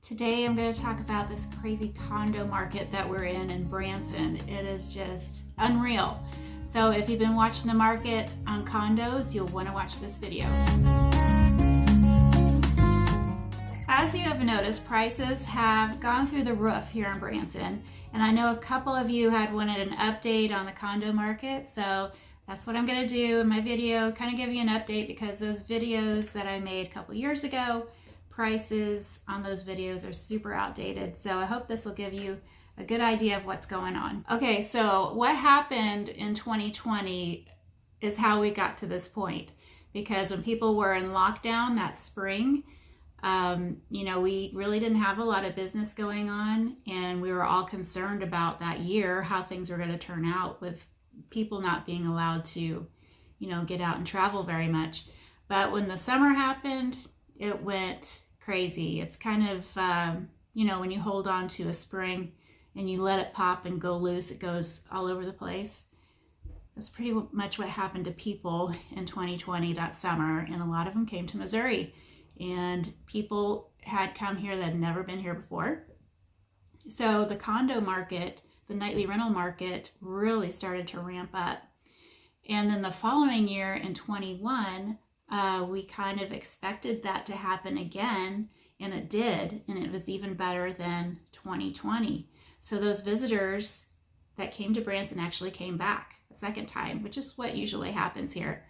Today I'm going to talk about this crazy condo market that we're in Branson. It is just unreal. So if you've been watching the market on condos, you'll want to watch this video. As you have noticed, prices have gone through the roof here in Branson, and I know a couple of you had wanted an update on the condo market, so that's what I'm going to do in my video, kind of give you an update, because those videos that I made a couple years ago, prices on those videos are super outdated. So I hope this will give you a good idea of what's going on. Okay, so what happened in 2020 is how we got to this point, because when people were in lockdown that spring, we really didn't have a lot of business going on, and we were all concerned about that year, how things were going to turn out with people not being allowed to, get out and travel very much. But when the summer happened, it went crazy. It's kind of, when you hold on to a spring and you let it pop and go loose, it goes all over the place. That's pretty much what happened to people in 2020 that summer, and a lot of them came to Missouri. And people had come here that had never been here before. So the condo market, the nightly rental market, really started to ramp up. And then the following year in 21, we kind of expected that to happen again, and it did, and it was even better than 2020. So those visitors that came to Branson actually came back a second time, which is what usually happens here.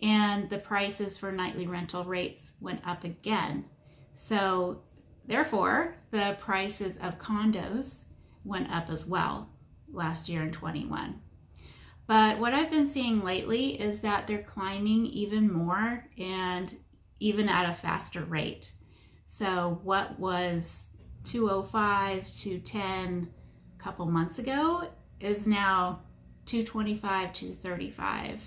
And the prices for nightly rental rates went up again. So therefore, the prices of condos went up as well last year in 21. But what I've been seeing lately is that they're climbing even more, and even at a faster rate. So what was 205, 210 a couple months ago is now 225, 235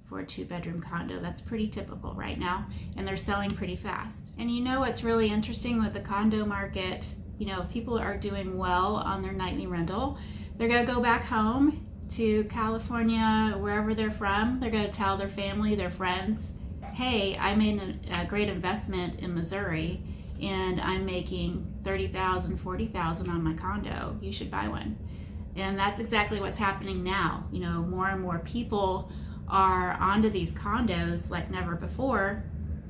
for a 2-bedroom condo. That's pretty typical right now, and they're selling pretty fast. And what's really interesting with the condo market, if people are doing well on their nightly rental, they're going to go back home to California, wherever they're from. They're going to tell their family, their friends, hey, I made a great investment in Missouri, and I'm making $30,000, $40,000 on my condo. You should buy one. And that's exactly what's happening now. More and more people are onto these condos like never before,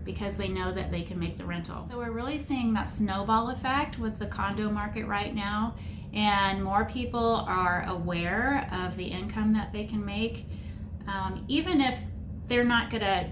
because they know that they can make the rental. So we're really seeing that snowball effect with the condo market right now, and more people are aware of the income that they can make. Even if they're not gonna,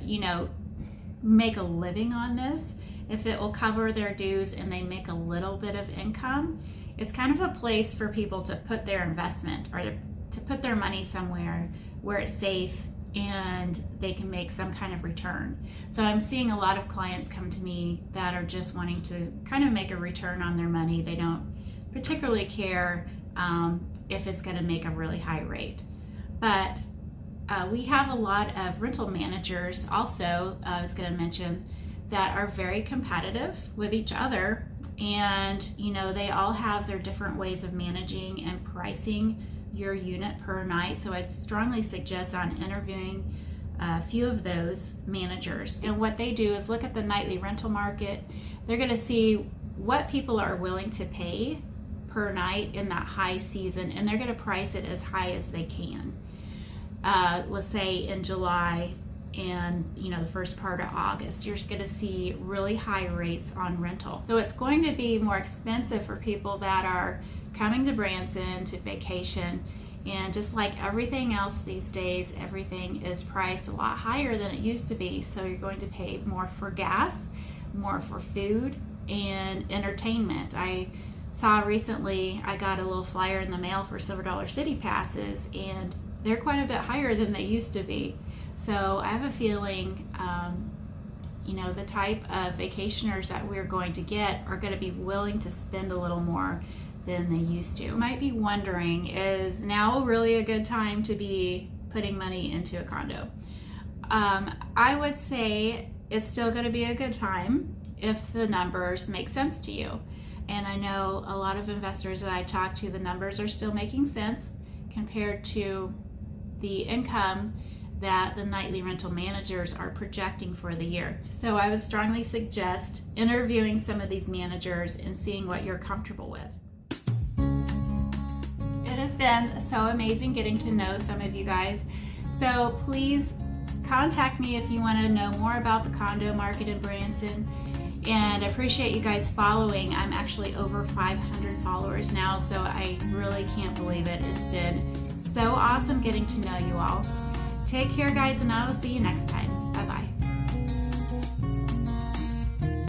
make a living on this, if it will cover their dues and they make a little bit of income, it's kind of a place for people to put their investment, or to put their money somewhere where it's safe and they can make some kind of return. So I'm seeing a lot of clients come to me that are just wanting to kind of make a return on their money. They don't particularly care if it's going to make a really high rate. But we have a lot of rental managers also, I was going to mention, that are very competitive with each other, and they all have their different ways of managing and pricing your unit per night. So I'd strongly suggest on interviewing a few of those managers. And what they do is look at the nightly rental market. They're going to see what people are willing to pay per night in that high season, and they're going to price it as high as they can. Let's say in July and the first part of August, you're going to see really high rates on rental. So it's going to be more expensive for people that are coming to Branson to vacation. And just like everything else these days, everything is priced a lot higher than it used to be. So you're going to pay more for gas, more for food, and entertainment. I saw recently, I got a little flyer in the mail for Silver Dollar City passes, and they're quite a bit higher than they used to be. So I have a feeling, the type of vacationers that we're going to get are going to be willing to spend a little more than they used to. You might be wondering, is now really a good time to be putting money into a condo? I would say it's still going to be a good time if the numbers make sense to you. And I know a lot of investors that I talk to, the numbers are still making sense compared to the income that the nightly rental managers are projecting for the year. So I would strongly suggest interviewing some of these managers and seeing what you're comfortable with. It has been so amazing getting to know some of you guys. So please contact me if you want to know more about the condo market in Branson. And I appreciate you guys following. I'm actually over 500 followers now, so I really can't believe it. It's been so awesome getting to know you all. Take care, guys, and I will see you next time. Bye-bye.